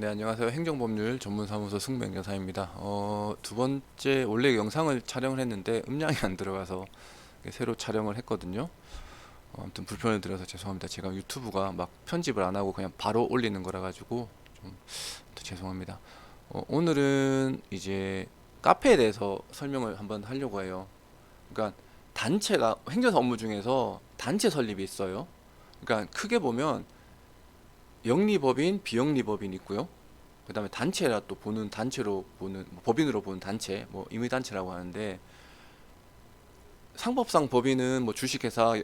네, 안녕하세요. 행정법률 전문사무소 승명여사입니다. 두 번째 원래 영상을 촬영을 했는데 음량이 안 들어가서 새로 촬영을 했거든요. 아무튼 불편을 드려서 죄송합니다. 제가 유튜브가 막 편집을 안 하고 그냥 바로 올리는 거라 가지고 좀 죄송합니다. 오늘은 이제 카페에 대해서 설명을 한번 하려고 해요. 그러니까 단체가 행정사 업무 중에서 단체 설립이 있어요. 그러니까 크게 보면 영리법인, 비영리법인 있고요. 그 다음에 단체라 또 보는 단체로 보는 뭐 법인으로 보는 단체, 뭐 임의단체라고 하는데, 상법상 법인은 뭐 주식회사,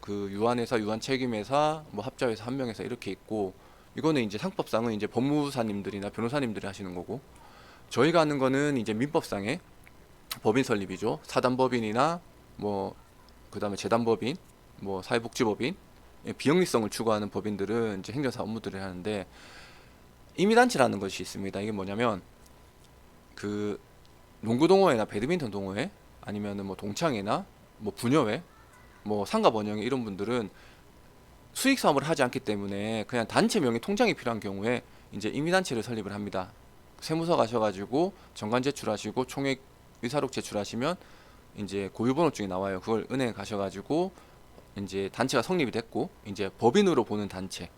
그 유한회사, 유한책임회사, 뭐 합자회사 한 명회사 이렇게 있고, 이거는 이제 상법상은 이제 법무사님들이나 변호사님들이 하시는 거고, 저희가 하는 거는 이제 민법상의 법인 설립이죠. 사단법인이나 뭐 그다음에 재단법인, 뭐 사회복지법인, 비영리성을 추구하는 법인들은 이제 행정사 업무들을 하는데, 임의단체라는 것이 있습니다. 이게 뭐냐면 그 농구 동호회나 배드민턴 동호회, 아니면은 뭐 동창회나 뭐 부녀회, 뭐 상가 번영회, 이런 분들은 수익 사업을 하지 않기 때문에 그냥 단체 명의 통장이 필요한 경우에 이제 임의단체를 설립을 합니다. 세무서 가셔가지고 정관 제출하시고 총액 의사록 제출하시면 이제 고유번호증이 나와요. 그걸 은행에 가셔가지고 이제 단체가 성립이 됐고, 이제 법인으로 보는 단체,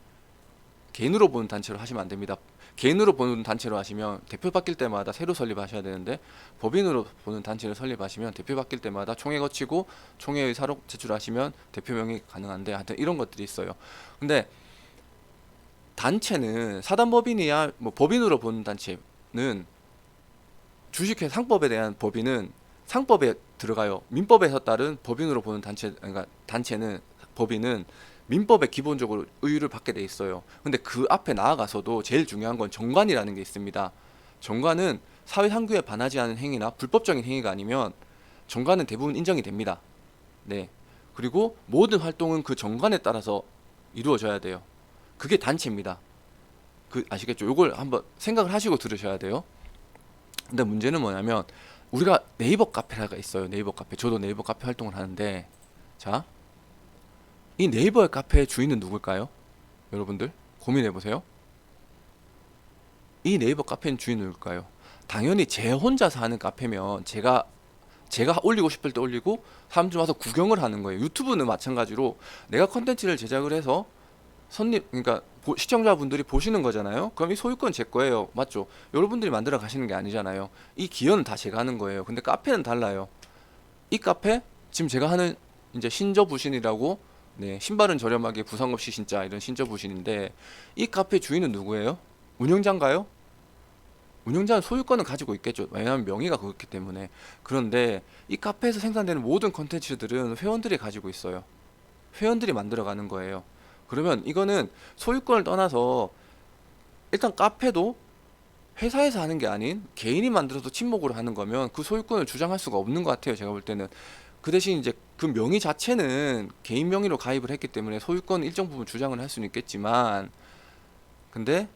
개인으로 보는 단체로 하시면 안 됩니다. 개인으로 보는 단체로 하시면 대표 바뀔 때마다 새로 설립하셔야 되는데, 법인으로 보는 단체를 설립하시면 대표 바뀔 때마다 총회 거치고 총회 의사록 제출하시면 대표 명의 가능한데, 하여튼 이런 것들이 있어요. 근데 단체는 사단법인이야 뭐 법인으로 보는 단체는 주식회 상법에 대한 법인은 상법에 들어가요. 민법에서 따른 법인으로 보는 단체, 그러니까 단체는, 법인은 민법에 기본적으로 의율을 받게 돼 있어요. 근데 그 앞에 나아가서도 제일 중요한 건 정관이라는 게 있습니다. 정관은 사회 상규에 반하지 않은 행위나 불법적인 행위가 아니면 정관은 대부분 인정이 됩니다. 네. 그리고 모든 활동은 그 정관에 따라서 이루어져야 돼요. 그게 단체입니다. 그 아시겠죠? 요걸 한번 생각을 하시고 들으셔야 돼요. 근데 문제는 뭐냐면, 우리가 네이버 카페가 있어요. 네이버 카페. 저도 네이버 카페 활동을 하는데, 자, 이 네이버 카페의 주인은 누굴까요? 여러분들 고민해 보세요. 이 네이버 카페는 주인은 누굴까요? 당연히 제 혼자서 하는 카페면 제가 올리고 싶을 때 올리고 사람들 와서 구경을 하는 거예요. 유튜브는 마찬가지로 내가 컨텐츠를 제작을 해서 그러니까 시청자분들이 보시는 거잖아요. 그럼 이 소유권 제 거예요. 맞죠? 여러분들이 만들어 가시는 게 아니잖아요. 이 기여는 다 제가 하는 거예요. 근데 카페는 달라요. 이 카페 지금 제가 하는 이제 신저부신이라고, 네, 신발은 저렴하게 부상 없이 신자, 이런 신저부신인데, 이 카페 주인은 누구예요? 운영자인가요? 운영자는 소유권은 가지고 있겠죠. 왜냐하면 명의가 그렇기 때문에. 그런데 이 카페에서 생산되는 모든 컨텐츠들은 회원들이 가지고 있어요. 회원들이 만들어가는 거예요. 그러면 이거는 소유권을 떠나서, 일단 카페도 회사에서 하는 게 아닌 개인이 만들어서 친목으로 하는 거면 그 소유권을 주장할 수가 없는 것 같아요. 제가 볼 때는. 그 대신 이제 그 명의 자체는 개인 명의로 가입을 했기 때문에 소유권 일정 부분 주장을 할 수는 있겠지만, 근데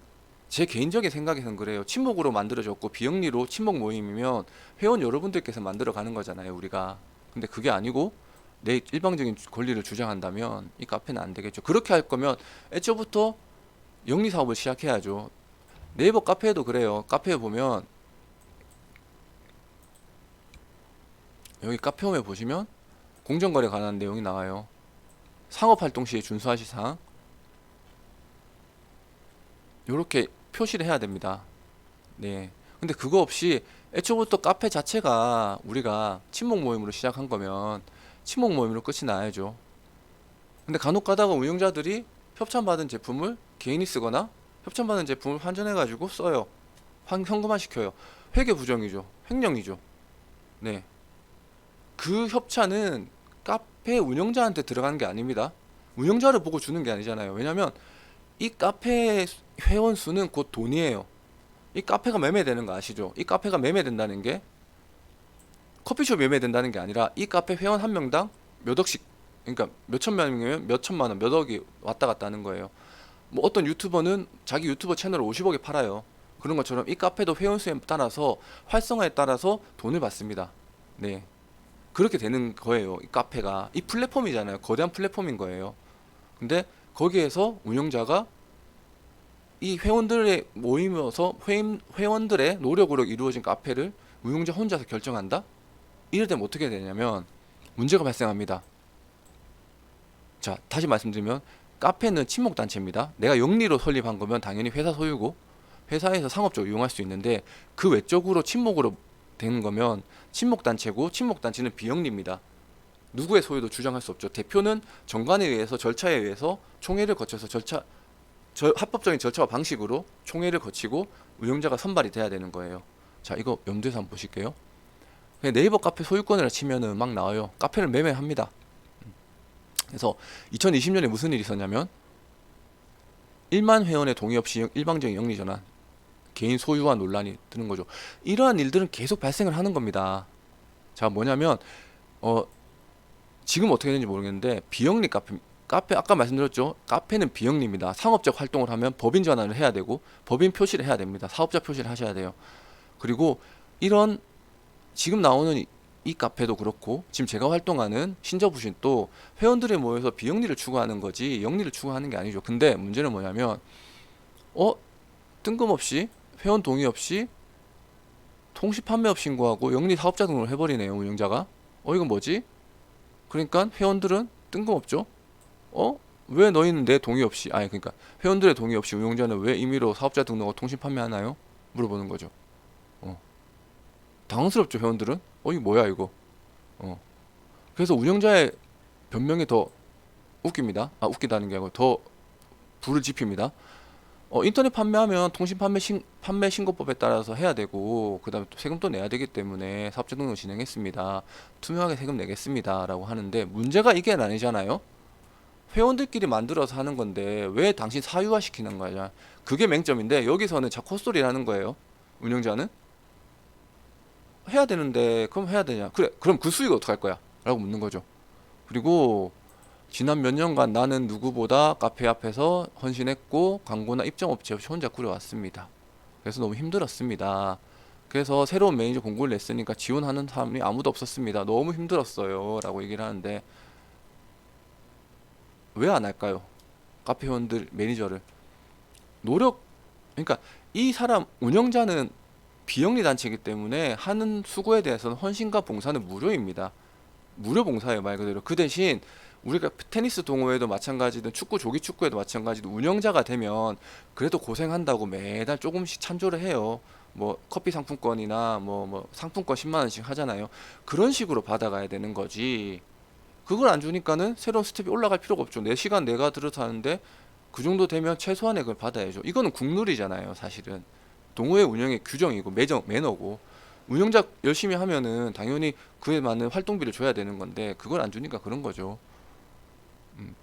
제 개인적인 생각에선 그래요. 친목으로 만들어졌고 비영리로 친목 모임이면 회원 여러분들께서 만들어 가는 거잖아요, 우리가. 근데 그게 아니고 내 일방적인 권리를 주장한다면 이 카페는 안 되겠죠. 그렇게 할 거면 애초부터 영리 사업을 시작해야죠. 네이버 카페에도 그래요. 카페에 보면, 여기 카페홈에 보시면 공정거래 관한 내용이 나와요. 상업활동 시에 준수하실 사항, 요렇게 표시를 해야 됩니다. 네. 근데 그거 없이 애초부터 카페 자체가 우리가 친목 모임으로 시작한 거면 친목 모임으로 끝이 나야죠. 근데 간혹 가다가 운영자들이 협찬받은 제품을 개인이 쓰거나 협찬받은 제품을 환전해가지고 써요. 현금화 시켜요. 회계 부정이죠. 횡령이죠. 네. 그 협찬은 카페 운영자한테 들어가는 게 아닙니다. 운영자를 보고 주는 게 아니잖아요. 왜냐면 이 카페 회원 수는 곧 돈이에요. 이 카페가 매매되는 거 아시죠? 이 카페가 매매된다는 게 커피숍 매매된다는 게 아니라 이 카페 회원 한 명당 몇 억씩, 그러니까 몇 천만 명이면 몇 천만 원, 몇 억이 왔다 갔다 하는 거예요. 뭐 어떤 유튜버는 자기 유튜버 채널을 50억에 팔아요. 그런 것처럼 이 카페도 회원 수에 따라서, 활성화에 따라서 돈을 받습니다. 네. 그렇게 되는 거예요. 이 카페가 이 플랫폼이잖아요. 거대한 플랫폼인 거예요. 근데 거기에서 운영자가 이 회원들의 모이면서 회원들의 노력으로 이루어진 카페를 운영자 혼자서 결정한다? 이럴 때면 어떻게 되냐면 문제가 발생합니다. 자, 다시 말씀드리면 카페는 친목단체입니다. 내가 영리로 설립한 거면 당연히 회사 소유고 회사에서 상업적으로 이용할 수 있는데 그 외적으로 친목으로 되는 거면 친목단체고 친목단체는 비영리입니다. 누구의 소유도 주장할 수 없죠. 대표는 정관에 의해서 절차에 의해서 총회를 거쳐서 합법적인 절차와 방식으로 총회를 거치고 운영자가 선발이 돼야 되는 거예요. 자, 이거 염두에서 한번 보실게요. 네이버 카페 소유권이라 치면은 막 나와요. 카페를 매매합니다. 그래서 2020년에 무슨 일이 있었냐면 1만 회원의 동의 없이 일방적인 영리 전환, 개인 소유화 논란이 드는 거죠. 이러한 일들은 계속 발생을 하는 겁니다. 자, 뭐냐면 지금 어떻게 되는지 모르겠는데 비영리 카페 아까 말씀드렸죠. 카페는 비영리입니다. 상업적 활동을 하면 법인 전환을 해야 되고 법인 표시를 해야 됩니다. 사업자 표시를 하셔야 돼요. 그리고 이런 지금 나오는 이 카페도 그렇고 지금 제가 활동하는 신저부신도 회원들이 모여서 비영리를 추구하는 거지 영리를 추구하는 게 아니죠. 근데 문제는 뭐냐면 뜬금없이 회원 동의 없이 통시 판매업 신고하고 영리 사업자 등록을 해버리네요. 운영자가. 이건 뭐지? 그러니까 회원들은 뜬금없죠. 왜 너희는 내 동의 없이 그러니까 회원들의 동의 없이 운영자는 왜 임의로 사업자 등록하고 통신 판매하나요? 물어보는 거죠. 당황스럽죠. 회원들은. 이거 뭐야 이거. 그래서 운영자의 변명이 더 웃깁니다. 웃기다는 게 아니고 더 불을 지핍니다. 인터넷 판매하면 통신 판매 신고법에 따라서 해야 되고 그다음에 또 세금도 내야 되기 때문에 사업자 등록 진행했습니다. 투명하게 세금 내겠습니다. 라고 하는데 문제가 이게 아니잖아요. 회원들끼리 만들어서 하는 건데 왜 당신 사유화 시키는 거야? 그게 맹점인데 여기서는 자꾸 헛소리를 는 거예요. 운영자는 해야 되는데 그럼 해야 되냐? 그래, 그럼 그 수익 어떡할 거야? 라고 묻는 거죠. 그리고 지난 몇 년간 나는 누구보다 카페 앞에서 헌신했고 광고나 입점 업체 없이 혼자 꾸려왔습니다. 그래서 너무 힘들었습니다. 그래서 새로운 매니저 공고를 냈으니까 지원하는 사람이 아무도 없었습니다. 너무 힘들었어요. 라고 얘기를 하는데 왜 안 할까요? 카페 회원들 매니저를 그러니까 이 사람 운영자는 비영리 단체이기 때문에 하는 수고에 대해서는 헌신과 봉사는 무료입니다. 무료 봉사예요, 말 그대로. 그 대신 우리가 테니스 동호회도 마찬가지든 축구 조기 축구에도 마찬가지든 운영자가 되면 그래도 고생한다고 매달 조금씩 찬조를 해요. 뭐 커피 상품권이나 뭐 상품권 10만 원씩 하잖아요. 그런 식으로 받아가야 되는 거지. 그걸 안 주니까는 새로운 스텝이 올라갈 필요가 없죠. 내 시간 내가 들어서 하는데 그 정도 되면 최소한의 그걸 받아야죠. 이거는 국룰이잖아요, 사실은. 동호회 운영의 규정이고 매너고 운영자 열심히 하면은 당연히 그에 맞는 활동비를 줘야 되는 건데 그걸 안 주니까 그런 거죠. 음.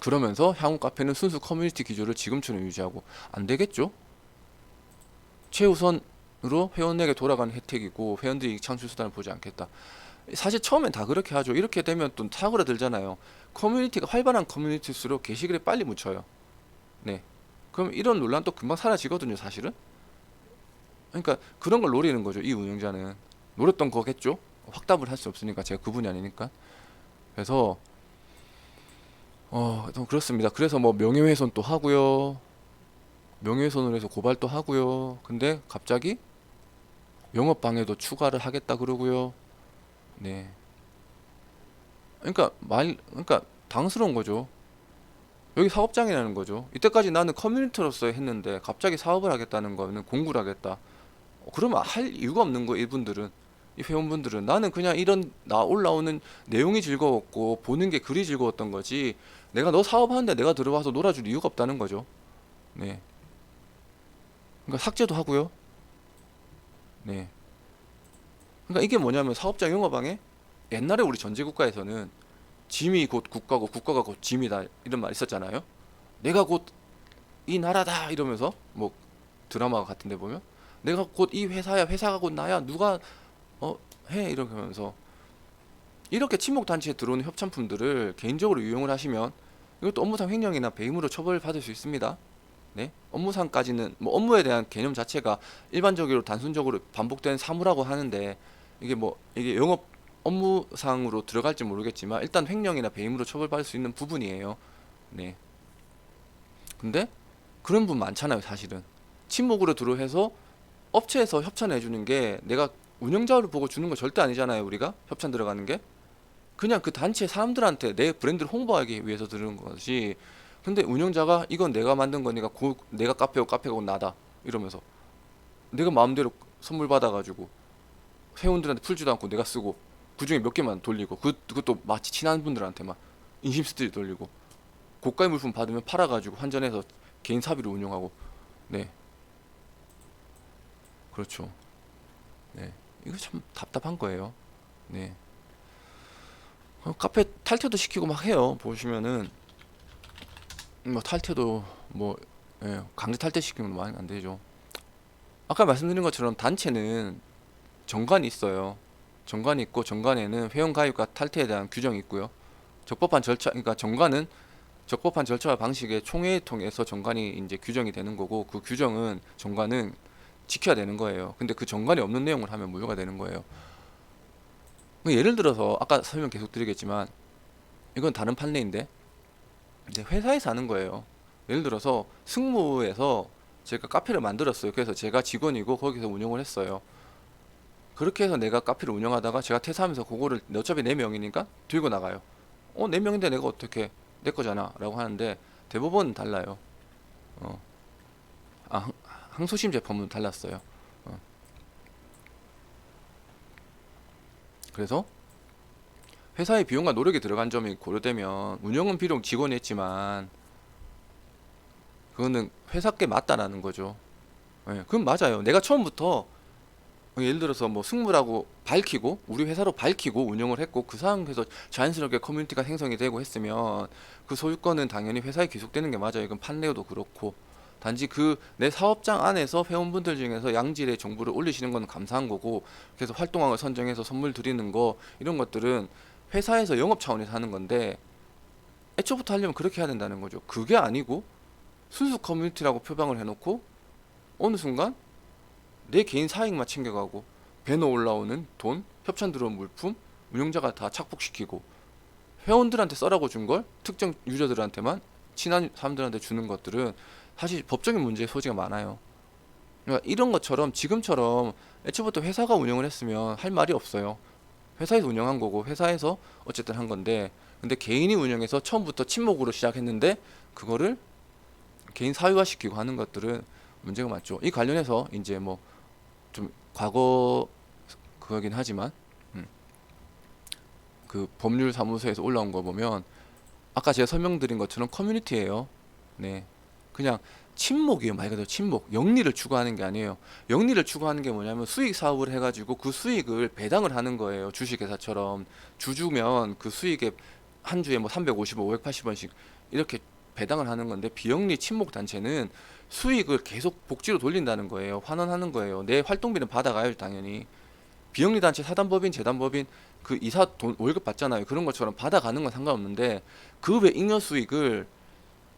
그러면서 향후 카페는 순수 커뮤니티 기조를 지금처럼 유지하고 안 되겠죠? 최우선으로 회원에게 돌아가는 혜택이고 회원들이 이익 창출 수단을 보지 않겠다. 사실 처음엔 다 그렇게 하죠. 이렇게 되면 또 사고라들잖아요. 커뮤니티가 활발한 커뮤니티일수록 게시글에 빨리 묻혀요. 네. 그럼 이런 논란도 금방 사라지거든요, 사실은. 그러니까 그런 걸 노리는 거죠, 이 운영자는. 노렸던 거겠죠? 확답을 할 수 없으니까 제가 그분이 아니니까. 그래서 좀 그렇습니다. 그래서 뭐 명예훼손 또 하고요. 명예훼손을 해서 고발도 하고요. 근데 갑자기 영업방해도 추가를 하겠다 그러고요. 네. 그러니까 당스러운 거죠. 여기 사업장이라는 거죠. 이때까지 나는 커뮤니티로서 했는데 갑자기 사업을 하겠다는 거는 공구를 하겠다. 그러면 할 이유가 없는 거 이분들은 이 회원분들은 나는 그냥 이런 나 올라오는 내용이 즐거웠고 보는 게 글이 즐거웠던 거지 내가 너 사업하는데 내가 들어와서 놀아줄 이유가 없다는 거죠. 네. 그러니까 삭제도 하고요. 네. 그러니까 이게 뭐냐면 사업자 영업방해 옛날에 우리 전제국가에서는 짐이 곧 국가고 국가가 곧 짐이다 이런 말 있었잖아요. 내가 곧 이 나라다 이러면서 뭐 드라마 같은 데 보면 내가 곧 이 회사야 회사가 곧 나야 누가 해 이렇게 하면서 이렇게 친목 단체에 들어오는 협찬품들을 개인적으로 이용을 하시면 이것도 업무상 횡령이나 배임으로 처벌받을 수 있습니다. 네, 업무상까지는 뭐 업무에 대한 개념 자체가 일반적으로 단순적으로 반복되는 사무라고 하는데 이게 영업 업무상으로 들어갈지 모르겠지만 일단 횡령이나 배임으로 처벌받을 수 있는 부분이에요. 네. 근데 그런 분 많잖아요, 사실은. 친목으로 들어해서 업체에서 협찬해 주는 게 내가 운영자를 보고 주는 거 절대 아니잖아요, 우리가 협찬 들어가는 게. 그냥 그 단체 사람들한테 내 브랜드를 홍보하기 위해서 들은 것이. 근데 운영자가 이건 내가 만든 거니까 내가 카페고 카페가 나다 이러면서 내가 마음대로 선물 받아가지고 회원들한테 풀지도 않고 내가 쓰고 그 중에 몇 개만 돌리고 그것도 마치 친한 분들한테만 인심스틸 돌리고 고가의 물품 받으면 팔아가지고 환전해서 개인 사비로 운영하고. 네, 그렇죠. 네, 이거 참 답답한 거예요. 네, 카페 탈퇴도 시키고 막 해요. 보시면은 뭐 탈퇴도 뭐 예, 강제 탈퇴시키면 많이 안 되죠. 아까 말씀드린 것처럼 단체는 정관이 있어요. 정관이 있고 정관에는 회원 가입과 탈퇴에 대한 규정이 있고요. 적법한 절차, 그러니까 정관은 적법한 절차와 방식의 총회를 통해서 정관이 이제 규정이 되는 거고 그 규정은 정관은 지켜야 되는 거예요. 근데 그 정관이 없는 내용을 하면 무효가 되는 거예요. 뭐 예를 들어서 아까 설명 계속 드리겠지만 이건 다른 판례인데 이제 회사에서 하는 거예요. 예를 들어서 승무에서 제가 카페를 만들었어요. 그래서 제가 직원이고 거기서 운영을 했어요. 그렇게 해서 내가 카페를 운영하다가 제가 퇴사하면서 그거를 어차피 내 명이니까 들고 나가요. 내 명인데 내가 어떻게 내 거잖아 라고 하는데 대부분 달라요. 어. 항소심 재판은 달랐어요. 어. 그래서 회사의 비용과 노력이 들어간 점이 고려되면 운영은 비록 직원이 했지만 그거는 회사께 맞다라는 거죠. 예, 그건 맞아요. 내가 처음부터 예를 들어서 뭐 승무라고 밝히고 우리 회사로 밝히고 운영을 했고 그 상황에서 자연스럽게 커뮤니티가 생성이 되고 했으면 그 소유권은 당연히 회사에 귀속되는 게 맞아요. 이건 판례도 그렇고 단지 그 내 사업장 안에서 회원분들 중에서 양질의 정보를 올리시는 건 감사한 거고 그래서 활동왕을 선정해서 선물 드리는 거 이런 것들은 회사에서 영업 차원에서 하는 건데 애초부터 하려면 그렇게 해야 된다는 거죠. 그게 아니고 순수 커뮤니티라고 표방을 해놓고 어느 순간 내 개인 사익만 챙겨가고 배너 올라오는 돈, 협찬 들어온 물품, 운영자가 다 착복시키고 회원들한테 써라고 준 걸 특정 유저들한테만 친한 사람들한테 주는 것들은 사실 법적인 문제의 소지가 많아요. 그러니까 이런 것처럼 지금처럼 애초부터 회사가 운영을 했으면 할 말이 없어요. 회사에서 운영한 거고 회사에서 어쨌든 한 건데 근데 개인이 운영해서 처음부터 친목으로 시작했는데 그거를 개인 사유화시키고 하는 것들은 문제가 많죠. 이 관련해서 이제 뭐 좀 과거 그거긴 하지만 그 법률 사무소에서 올라온 거 보면 아까 제가 설명드린 것처럼 커뮤니티예요. 네, 그냥 친목이에요. 말 그대로 친목. 영리를 추구하는 게 아니에요. 영리를 추구하는 게 뭐냐면 수익 사업을 해가지고 그 수익을 배당을 하는 거예요. 주식회사처럼 주주면 그 수익에 한 주에 뭐 350원, 580원씩 이렇게 배당을 하는 건데 비영리 친목 단체는 수익을 계속 복지로 돌린다는 거예요. 환원하는 거예요. 내 활동비는 받아가요, 당연히. 비영리 단체 사단법인, 재단법인 그 이사 돈 월급 받잖아요. 그런 것처럼 받아가는 건 상관없는데 그 외 잉여 수익을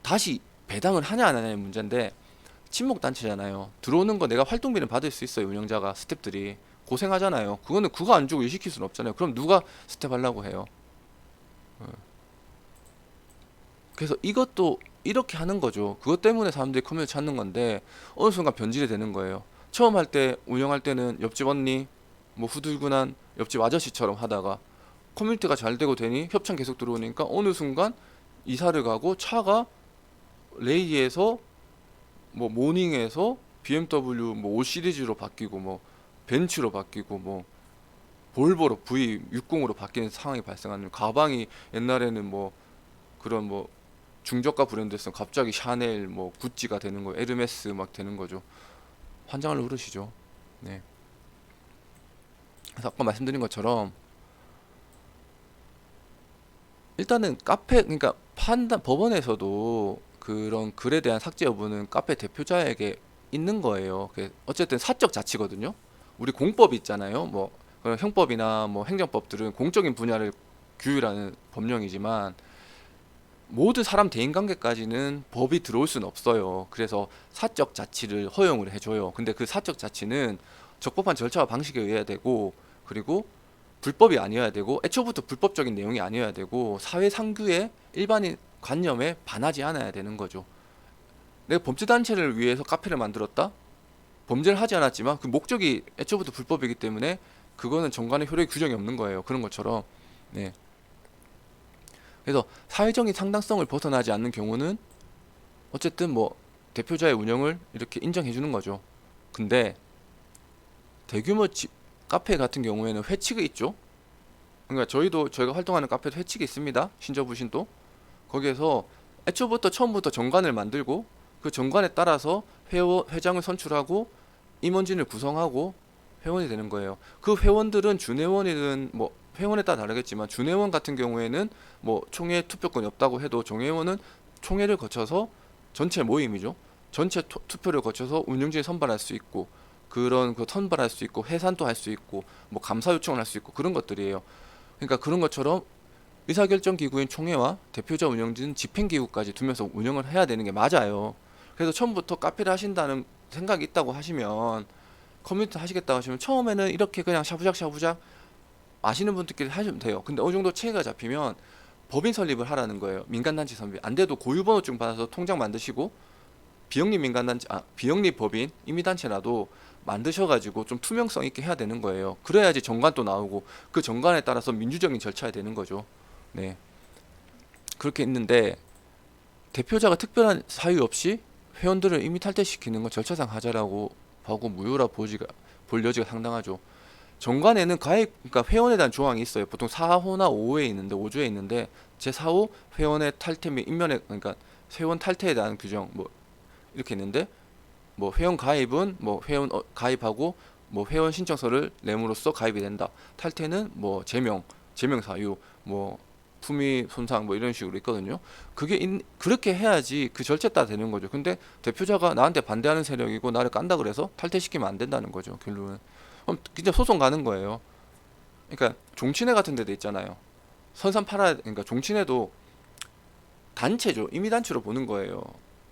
다시 배당을 하냐 안 하냐의 문제인데 친목 단체잖아요. 들어오는 거 내가 활동비는 받을 수 있어요. 운영자가 스태프들이 고생하잖아요. 그거는 그거 안 주고 일시킬 수는 없잖아요. 그럼 누가 스텝 하려고 해요? 어. 그래서 이것도 이렇게 하는 거죠. 그것 때문에 사람들이 커뮤니티 찾는 건데 어느 순간 변질이 되는 거예요. 처음 할 때 운영할 때는 옆집 언니 뭐 후들근한 옆집 아저씨처럼 하다가 커뮤니티가 잘 되고 되니 협찬 계속 들어오니까 어느 순간 이사를 가고 차가 레이에서 뭐 모닝에서 BMW 뭐 5 시리즈로 바뀌고 뭐 벤츠로 바뀌고 뭐 볼보로 V60으로 바뀌는 상황이 발생하는 가방이 옛날에는 뭐 그런 뭐 중저가 브랜드였으면 갑자기 샤넬 뭐 구찌가 되는 거 에르메스 막 되는 거죠. 환장을 누르시죠. 네. 그래서 아까 말씀드린 것처럼 일단은 카페 그러니까 판단 법원에서도 그런 글에 대한 삭제 여부는 카페 대표자에게 있는 거예요. 어쨌든 사적 자치거든요. 우리 공법 있잖아요. 뭐 그런 형법이나 뭐 행정법들은 공적인 분야를 규율하는 법령이지만 모든 사람 대인 관계까지는 법이 들어올 수는 없어요. 그래서 사적 자치를 허용을 해줘요. 근데 그 사적 자치는 적법한 절차와 방식에 의해야 되고 그리고 불법이 아니어야 되고 애초부터 불법적인 내용이 아니어야 되고 사회 상규의 일반인 관념에 반하지 않아야 되는 거죠. 내가 범죄단체를 위해서 카페를 만들었다? 범죄를 하지 않았지만 그 목적이 애초부터 불법이기 때문에 그거는 정관의 효력이 규정이 없는 거예요. 그런 것처럼. 네. 그래서 사회적인 상당성을 벗어나지 않는 경우는 어쨌든 뭐 대표자의 운영을 이렇게 인정해 주는 거죠. 근데 대규모 카페 같은 경우에는 회칙이 있죠. 그러니까 저희가 활동하는 카페도 회칙이 있습니다. 신저부신도 거기에서 애초부터 처음부터 정관을 만들고 그 정관에 따라서 회장을 선출하고 임원진을 구성하고 회원이 되는 거예요. 그 회원들은 준회원이든 뭐 회원에 따라 다르겠지만 준회원 같은 경우에는 뭐 총회 투표권이 없다고 해도 정회원은 총회를 거쳐서 전체 모임이죠. 전체 투표를 거쳐서 운영진을 선발할 수 있고 그런 그 선발할 수 있고 해산도 할 수 있고 뭐 감사 요청을 할 수 있고 그런 것들이에요. 그러니까 그런 것처럼 의사결정 기구인 총회와 대표자 운영진 집행기구까지 두면서 운영을 해야 되는 게 맞아요. 그래서 처음부터 카페를 하신다는 생각이 있다고 하시면 커뮤니티 하시겠다고 하시면 처음에는 이렇게 그냥 샤부작 아시는 분들끼리 하시면 돼요. 근데 어느 정도 체계가 잡히면 법인 설립을 하라는 거예요. 민간단체 설립. 안 돼도 고유번호증 받아서 통장 만드시고 비영리 민간단체, 비영리 법인 임의단체라도 만드셔가지고 좀 투명성 있게 해야 되는 거예요. 그래야지 정관도 나오고 그 정관에 따라서 민주적인 절차가 되는 거죠. 네. 그렇게 있는데 대표자가 특별한 사유 없이 회원들을 임의 탈퇴시키는 건 절차상 하자라고 보고 무효라 볼 여지가 상당하죠. 정관에는 그러니까 회원에 대한 조항이 있어요. 보통 4호나 5호에 있는데 5조에 있는데 제4호 회원의 탈퇴 및 임면에 그러니까 회원 탈퇴에 대한 규정 뭐 이렇게 있는데 뭐 회원 가입은 뭐 회원 가입하고 뭐 회원 신청서를 내므로써 가입이 된다. 탈퇴는 뭐 제명 사유 뭐 품위 손상 뭐 이런 식으로 있거든요. 그렇게 해야지 그 절차에 따라 되는 거죠. 근데 대표자가 나한테 반대하는 세력이고 나를 깐다 그래서 탈퇴시키면 안 된다는 거죠. 결론은. 그럼 진짜 소송 가는 거예요. 그러니까 종친회 같은 데도 있잖아요. 선산 팔아야 그러니까 종친회도 단체죠. 임의단체로 보는 거예요.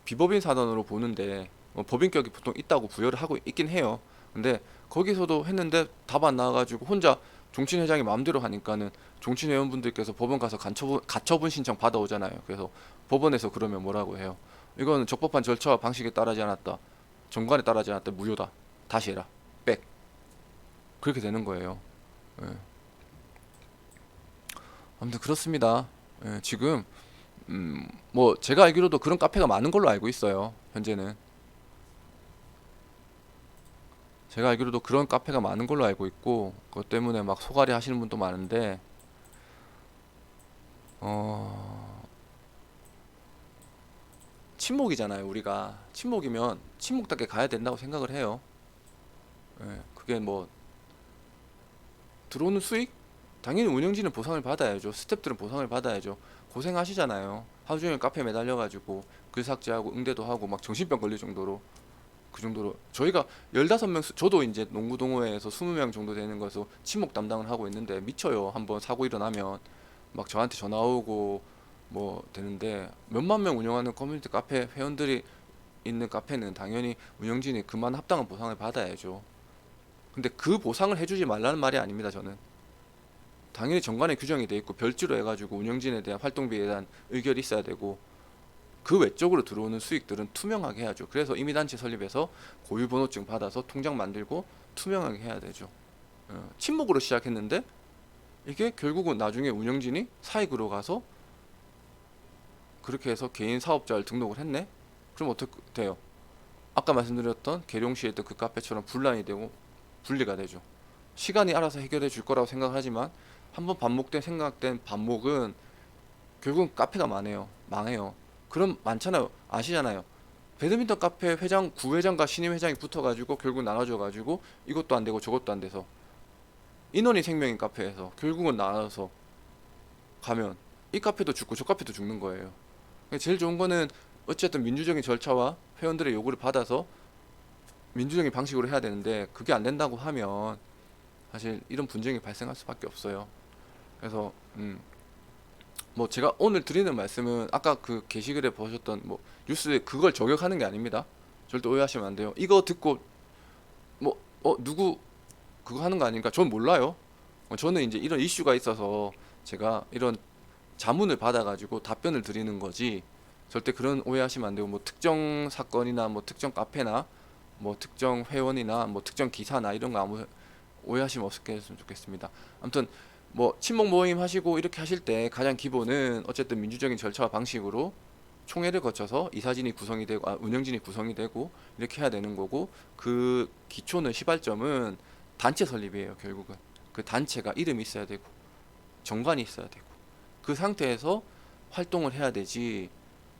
비법인 사단으로 보는데 법인격이 보통 있다고 부여를 하고 있긴 해요. 근데 거기서도 했는데 답 안 나와가지고 혼자 종친 회장이 마음대로 하니까는 종친 회원분들께서 법원 가서 가처분 신청 받아오잖아요. 그래서 법원에서 그러면 뭐라고 해요? 이거는 적법한 절차와 방식에 따르지 않았다. 정관에 따르지 않았다. 무효다. 다시 해라. 백. 그렇게 되는 거예요. 예. 아무튼 그렇습니다. 예, 지금 뭐 제가 알기로도 그런 카페가 많은 걸로 알고 있어요. 현재는 제가 알기로도 그런 카페가 많은 걸로 알고 있고 그것 때문에 막 소갈이 하시는 분도 많은데 어 친목이잖아요. 우리가 친목이면 친목답게 가야 된다고 생각을 해요. 예, 그게 뭐 들어오는 수익? 당연히 운영진은 보상을 받아야죠. 스태프들은 보상을 받아야죠. 고생하시잖아요. 하루 종일 카페 매달려가지고 글 삭제하고 응대도 하고 막 정신병 걸릴 정도로 그 정도로 저희가 15명 저도 이제 농구 동호회에서 20명 정도 되는 것으로 친목 담당을 하고 있는데 미쳐요. 한번 사고 일어나면 막 저한테 전화 오고 뭐 되는데 몇만 명 운영하는 커뮤니티 카페 회원들이 있는 카페는 당연히 운영진이 그만 합당한 보상을 받아야죠. 근데 그 보상을 해주지 말라는 말이 아닙니다. 저는 당연히 정관에 규정이 돼 있고 별지로 해가지고 운영진에 대한 활동비에 대한 의결이 있어야 되고 그 외적으로 들어오는 수익들은 투명하게 해야죠. 그래서 임의단체 설립해서 고유번호증 받아서 통장 만들고 투명하게 해야 되죠. 친목으로 시작했는데 이게 결국은 나중에 운영진이 사익으로 가서 그렇게 해서 개인 사업자를 등록을 했네? 그럼 어떻게 돼요? 아까 말씀드렸던 계룡시에 있던 그 카페처럼 분란이 되고 분리가 되죠. 시간이 알아서 해결해 줄 거라고 생각하지만 한번 생각된 반목은 결국은 카페가 망해요. 그럼 많잖아요. 아시잖아요. 배드민턴 카페 회장, 구회장과 신임 회장이 붙어가지고 결국 나눠져가지고 이것도 안 되고 저것도 안 돼서 인원이 생명인 카페에서 결국은 나눠서 가면 이 카페도 죽고 저 카페도 죽는 거예요. 제일 좋은 거는 어쨌든 민주적인 절차와 회원들의 요구를 받아서 민주적인 방식으로 해야 되는데 그게 안 된다고 하면 사실 이런 분쟁이 발생할 수밖에 없어요. 그래서 뭐 제가 오늘 드리는 말씀은 아까 그 게시글에 보셨던 뭐 뉴스에 그걸 저격하는 게 아닙니다. 절대 오해하시면 안 돼요. 이거 듣고 뭐 누구 그거 하는 거 아닌가? 전 몰라요. 저는 이제 이런 이슈가 있어서 제가 이런 자문을 받아가지고 답변을 드리는 거지. 절대 그런 오해하시면 안 되고 뭐 특정 사건이나 뭐 특정 카페나 뭐 특정 회원이나 뭐 특정 기사나 이런 거 아무 오해하시면 없게 했으면 좋겠습니다. 아무튼 뭐 친목 모임 하시고 이렇게 하실 때 가장 기본은 어쨌든 민주적인 절차와 방식으로 총회를 거쳐서 이사진이 구성이 되고 운영진이 구성이 되고 이렇게 해야 되는 거고, 그 기초는 시발점은 단체 설립이에요. 결국은 그 단체가 이름이 있어야 되고 정관이 있어야 되고 그 상태에서 활동을 해야 되지,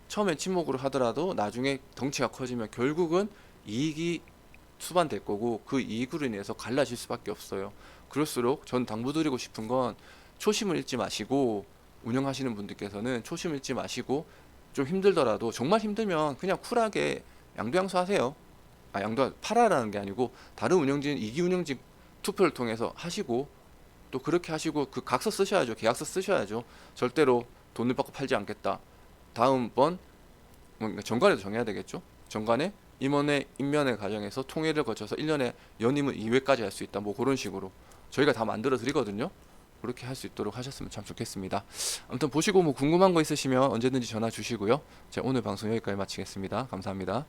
처음엔 친목으로 하더라도 나중에 덩치가 커지면 결국은 이익이 수반될 거고 그 이익으로 인해서 갈라질 수밖에 없어요. 그럴수록 전 당부드리고 싶은 건 초심을 잃지 마시고, 운영하시는 분들께서는 초심 잃지 마시고 좀 힘들더라도, 정말 힘들면 그냥 쿨하게 양도양수 하세요. 양도 팔아라는 게 아니고 다른 운영진, 이기 운영진 투표를 통해서 하시고, 또 그렇게 하시고 그 각서 쓰셔야죠. 계약서 쓰셔야죠. 절대로 돈을 받고 팔지 않겠다. 다음번 뭔가 정관에도 정해야 되겠죠. 정관에 임원의 임면의 과정에서 통일을 거쳐서 1년에 연임을 2회까지 할 수 있다. 뭐 그런 식으로 저희가 다 만들어 드리거든요. 그렇게 할 수 있도록 하셨으면 참 좋겠습니다. 아무튼 보시고 뭐 궁금한 거 있으시면 언제든지 전화 주시고요. 제가 오늘 방송 여기까지 마치겠습니다. 감사합니다.